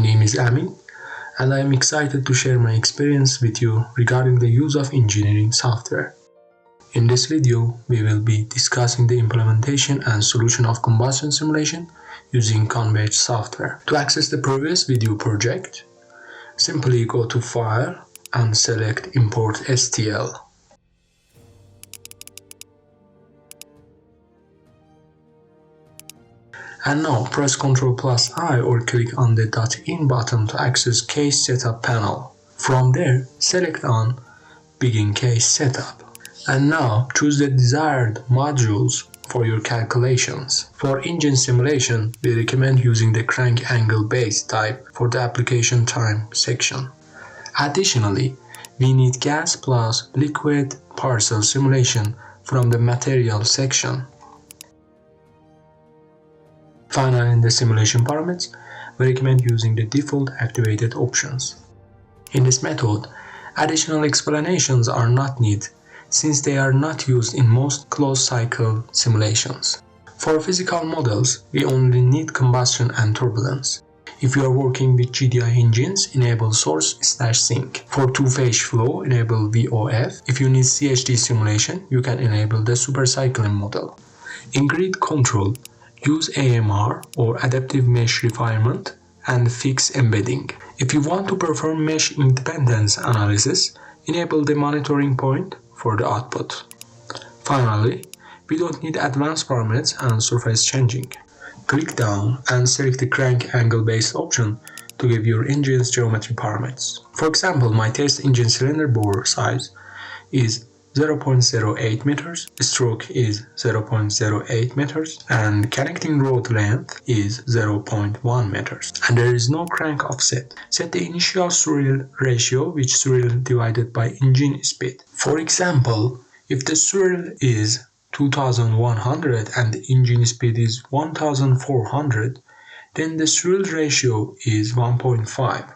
name is Amin, and I am excited to share my experience with you regarding the use of engineering software. In this video, we will be discussing the implementation and solution of combustion simulation using Combustion software. To access the previous video project, simply go to File and select Import STL. And now press Ctrl+I or click on the .in button to access case setup panel. From there, select on Begin case setup. And now choose the desired modules for your calculations. For engine simulation, we recommend using the crank angle base type for the application time section. Additionally, we need gas plus liquid parcel simulation from the material section. Finally, in the simulation parameters, we recommend using the default activated options. In this method, additional explanations are not needed since they are not used in most closed-cycle simulations. For physical models, we only need combustion and turbulence. If you are working with GDI engines, enable source/sink. For two-phase flow, enable VOF. If you need CFD simulation, you can enable the supercycling model. In grid control, use AMR or adaptive mesh refinement and fix embedding. If you want to perform mesh independence analysis, enable the monitoring point for the output. Finally, we don't need advanced parameters and surface changing. Click down and select the crank angle based option to give your engine's geometry parameters. For example, my test engine cylinder bore size is 0.08 meters, stroke is 0.08 meters, and connecting rod length is 0.1 meters. And there is no crank offset. Set the initial swirl ratio, which swirl divided by engine speed. For example, if the swirl is 2100 and the engine speed is 1400, then the swirl ratio is 1.5.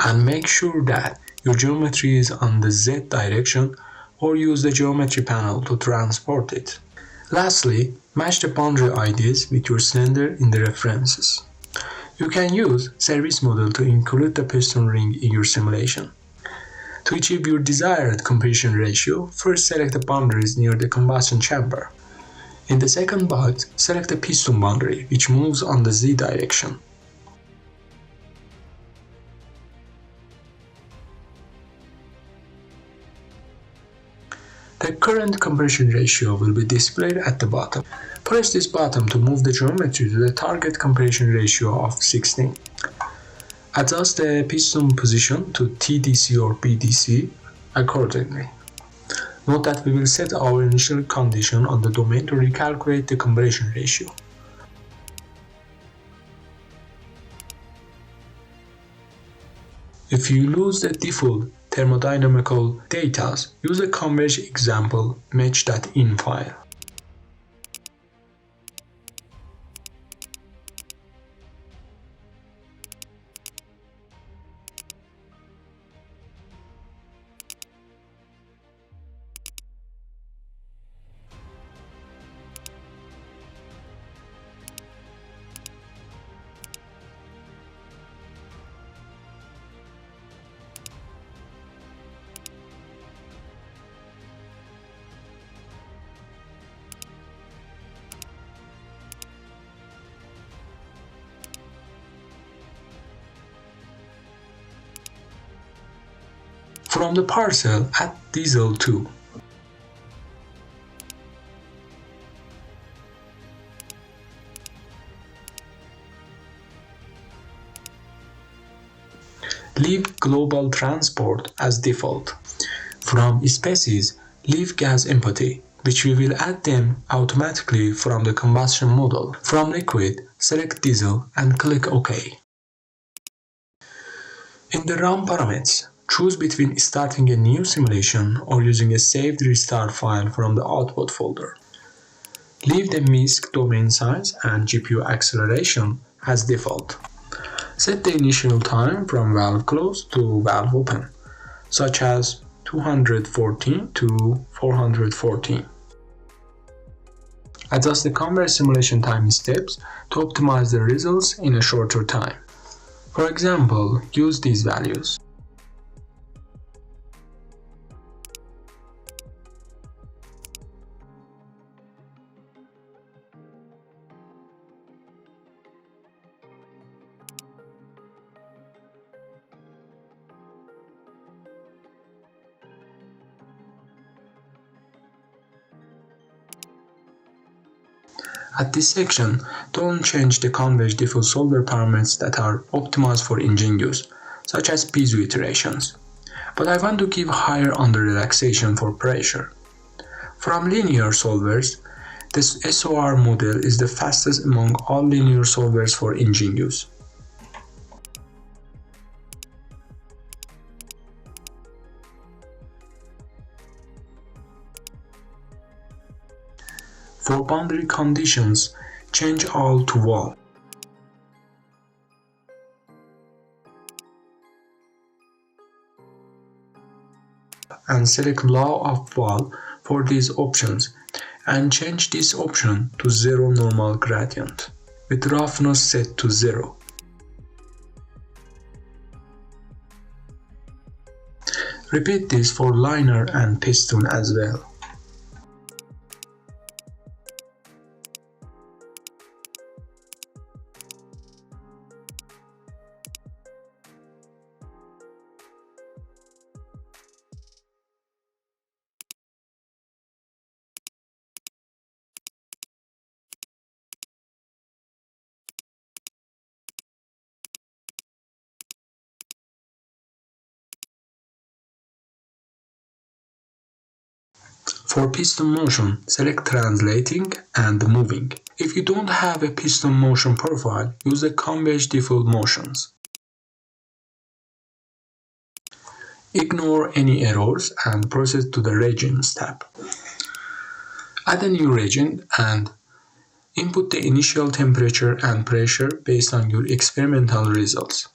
And make sure that your geometry is on the Z direction or use the geometry panel to transport it. Lastly, match the boundary IDs with your cylinder in the references. You can use service model to include the piston ring in your simulation. To achieve your desired compression ratio, first select the boundaries near the combustion chamber. In the second box, select the piston boundary, which moves on the Z direction. The current compression ratio will be displayed at the bottom. Press this button to move the geometry to the target compression ratio of 16. Adjust the piston position to TDC or BDC accordingly. Note that we will set our initial condition on the domain to recalculate the compression ratio. If you lose the default thermodynamical data, use a Converge example match.in file. From the parcel, add diesel 2. Leave global transport as default. From species, leave gas empty, which we will add them automatically from the combustion model. From liquid, select diesel and click OK. In the run parameters, choose between starting a new simulation or using a saved restart file from the output folder. Leave the MISC domain size and GPU acceleration as default. Set the initial time from valve close to valve open, such as 214 to 414. Adjust the converse simulation time steps to optimize the results in a shorter time. For example, use these values. At this section, don't change the convex default solver parameters that are optimized for engine use, such as piezo iterations. But I want to give higher under relaxation for pressure. From linear solvers, this SOR model is the fastest among all linear solvers for engine use. For boundary conditions, change all to wall. And select law of wall for these options and change this option to 0 normal gradient with roughness set to 0. Repeat this for liner and piston as well. For piston motion, select translating and moving. If you don't have a piston motion profile, use the convex default motions. Ignore any errors and proceed to the regions tab. Add a new region and input the initial temperature and pressure based on your experimental results.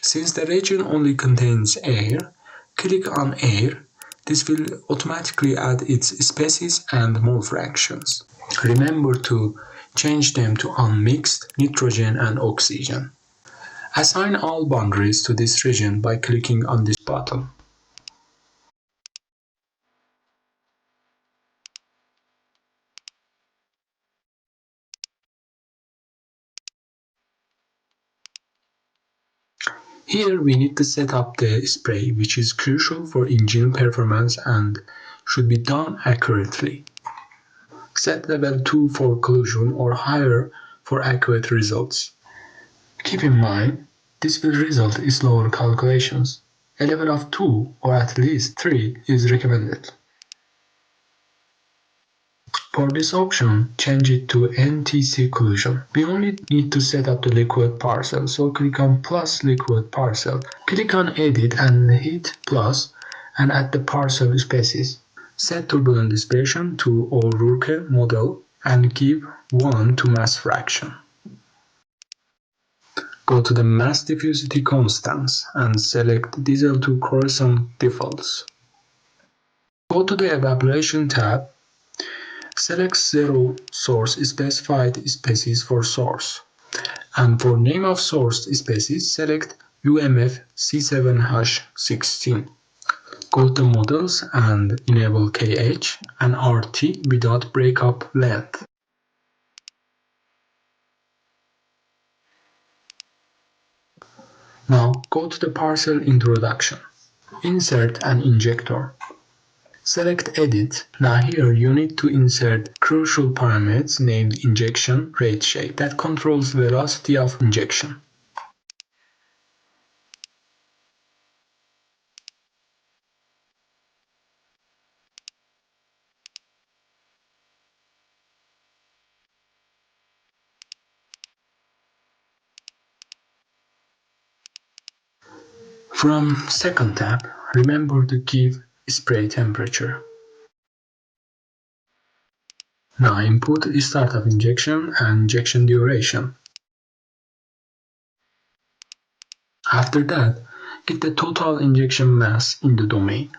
Since the region only contains air, click on air. This will automatically add its species and mole fractions. Remember to change them to unmixed, nitrogen and oxygen. Assign all boundaries to this region by clicking on this button. Here we need to set up the spray, which is crucial for engine performance and should be done accurately. Set level 2 for collision or higher for accurate results. Keep in mind, this will result in slower calculations. A level of 2 or at least 3 is recommended. For this option, change it to NTC collision. We only need to set up the liquid parcel, so click on plus liquid parcel. Click on edit and hit plus and add the parcel species. Set turbulent dispersion to O'Rourke model and give 1 to mass fraction. Go to the mass diffusivity constants and select diesel to correspond defaults. Go to the evaluation tab. Select 0 source specified species for source. And for name of source species, select UMF C7H16. Go to models and enable KH and RT without breakup length. Now go to the parcel introduction. Insert an injector. Select Edit. Now here you need to insert crucial parameters named injection rate shape that controls velocity of injection. From second tab, remember to give spray temperature. Now input start of injection and injection duration. After that, get the total injection mass in the domain.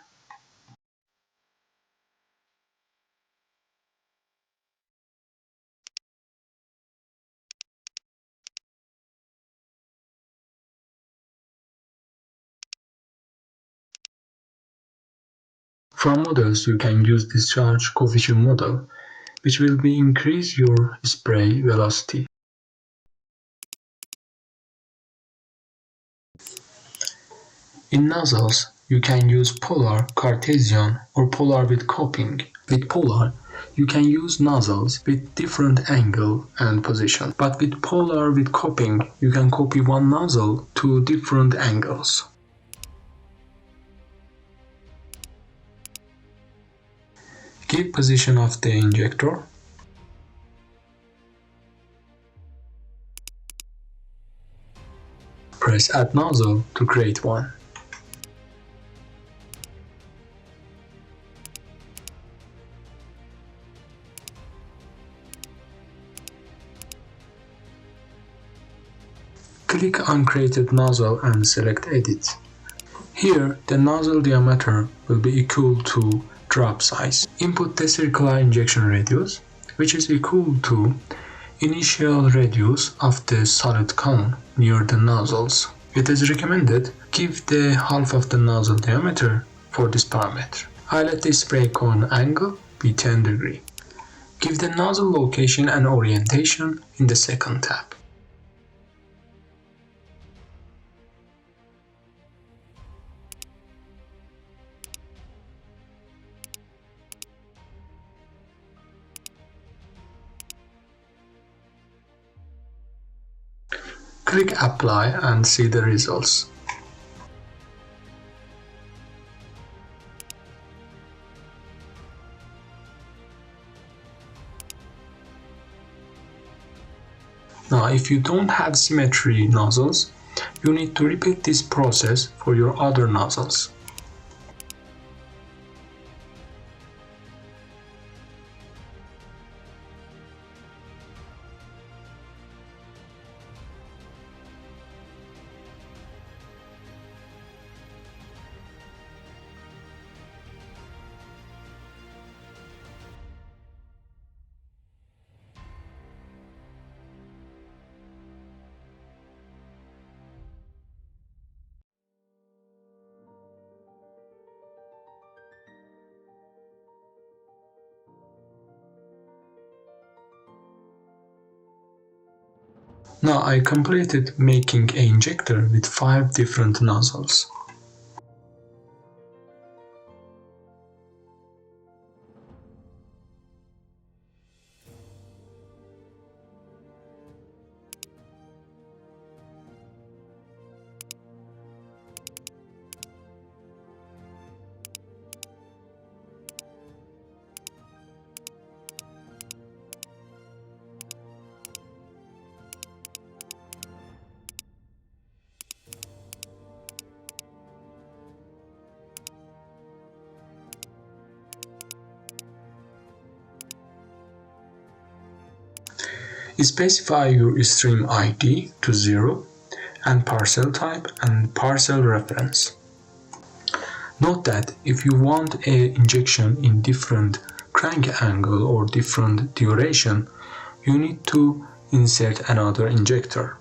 From models, you can use discharge coefficient model, which will be increase your spray velocity. In nozzles, you can use polar, Cartesian, or polar with cupping. With polar, you can use nozzles with different angle and position, but with polar with cupping, you can copy one nozzle to different angles. Give position of the injector. Press Add Nozzle to create one. Click on Created Nozzle and select Edit. Here, the nozzle diameter will be equal to drop size. Input the circular injection radius, which is equal to initial radius of the solid cone near the nozzles. It is recommended give the half of the nozzle diameter for this parameter. I let the spray cone angle be 10 degrees. Give the nozzle location and orientation in the second tab. Click Apply and see the results. Now, if you don't have symmetry nozzles, you need to repeat this process for your other nozzles. Now I completed making an injector with 5 different nozzles. Specify your stream ID to 0 and parcel type and parcel reference. Note that if you want an injection in different crank angle or different duration, you need to insert another injector.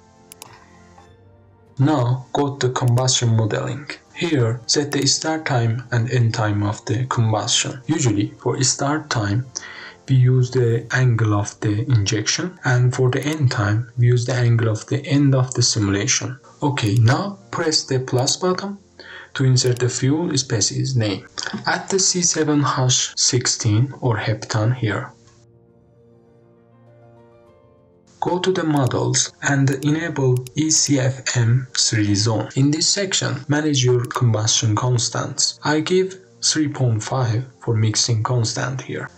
Now go to combustion modeling. Here, set the start time and end time of the combustion. Usually, for start time, we use the angle of the injection, and for the end time, we use the angle of the end of the simulation. Okay, now press the plus button to insert the fuel species name. Add the C7H16 or heptane here. Go to the models and enable ECFM3 zone. In this section, manage your combustion constants. I give 3.5 for mixing constant here.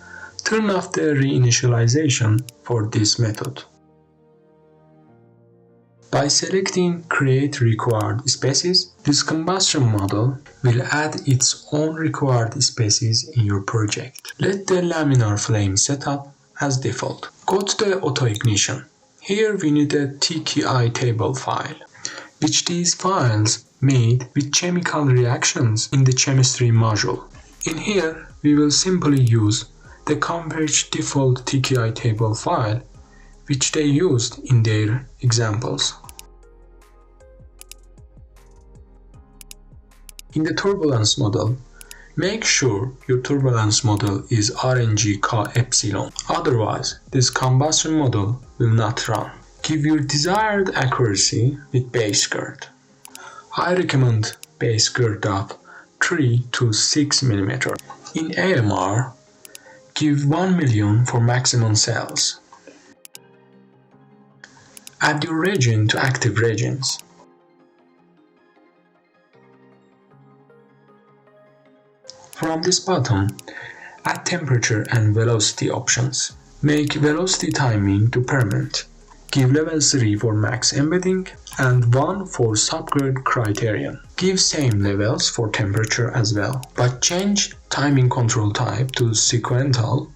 Turn off the reinitialization for this method. By selecting Create Required Species, this combustion model will add its own required species in your project. Let the laminar flame setup as default. Go to the auto ignition. Here we need a TKI table file, which these files made with chemical reactions in the chemistry module. In here, we will simply use the Converge default TKI table file, which they used in their examples. In the turbulence model, Make sure your turbulence model is RNG K epsilon, otherwise this combustion model will not run. Give your desired accuracy with base girth. I recommend base girth of 3 to 6 mm. In AMR, give 1 million for maximum cells. Add your reagent to active reagents. From this bottom, add temperature and velocity options. Make velocity timing to permanent. Give level 3 for max embedding and 1 for subgrade criterion. Give same levels for temperature as well, but change timing control type to sequential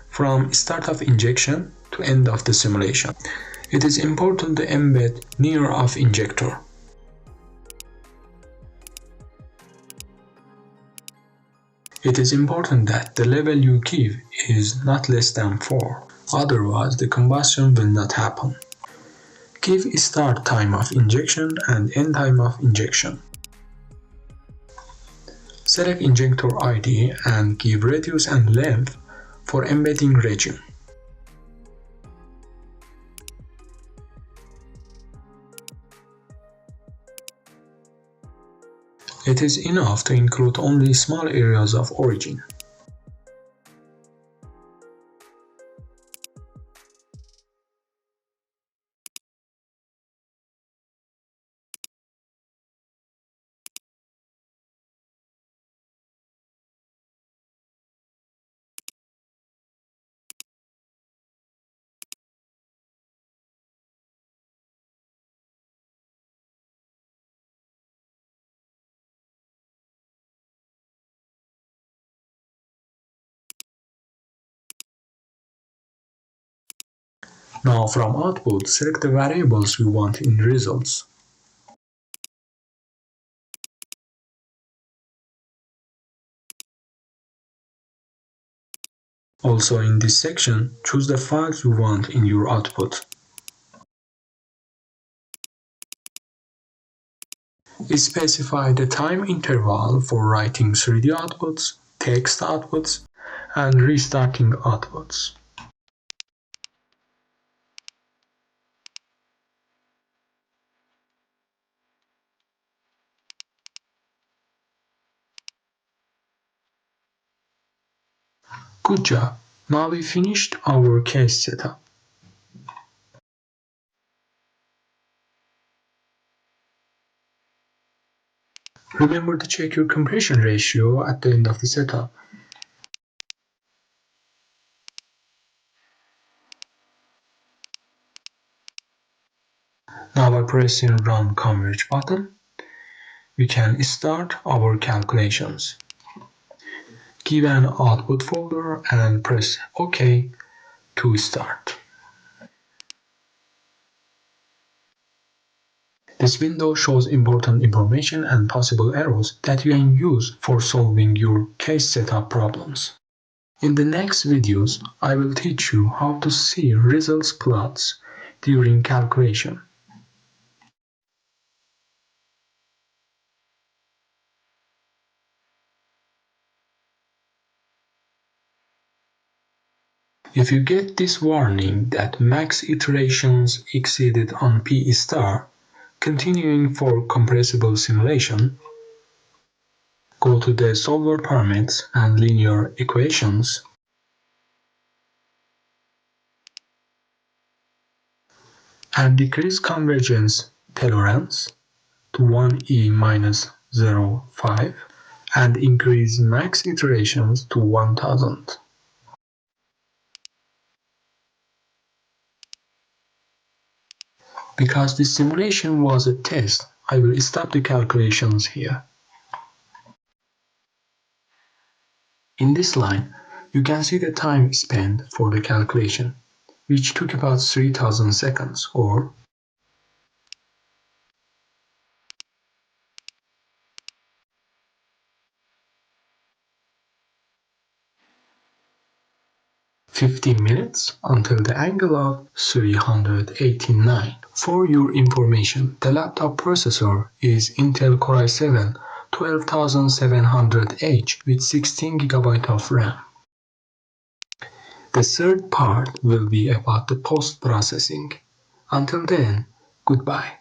from start of injection to end of the simulation. It is important to embed near of injector. It is important that the level you give is not less than 4, otherwise the combustion will not happen. Give start time of injection and end time of injection. Select injector ID and give radius and length for embedding region. It is enough to include only small areas of origin. Now from output, select the variables you want in results. Also in this section, choose the files you want in your output. Specify the time interval for writing 3D outputs, text outputs, and restarting outputs. Good job! Now we finished our case setup. Remember to check your compression ratio at the end of the setup. Now by pressing Run Converge button, we can start our calculations. Give an output folder and press OK to start. This window shows important information and possible errors that you can use for solving your case setup problems. In the next videos, I will teach you how to see results plots during calculation. If you get this warning that max iterations exceeded on P star, continuing for compressible simulation, go to the solver parameters and linear equations, and decrease convergence tolerance to 1e-0.5 and increase max iterations to 1000. Because this simulation was a test, I will stop the calculations here. In this line, you can see the time spent for the calculation, which took about 3000 seconds or 15 minutes until the angle of 389. For your information, the laptop processor is Intel Core i7 12700H with 16GB of RAM. The third part will be about the post-processing. Until then, goodbye.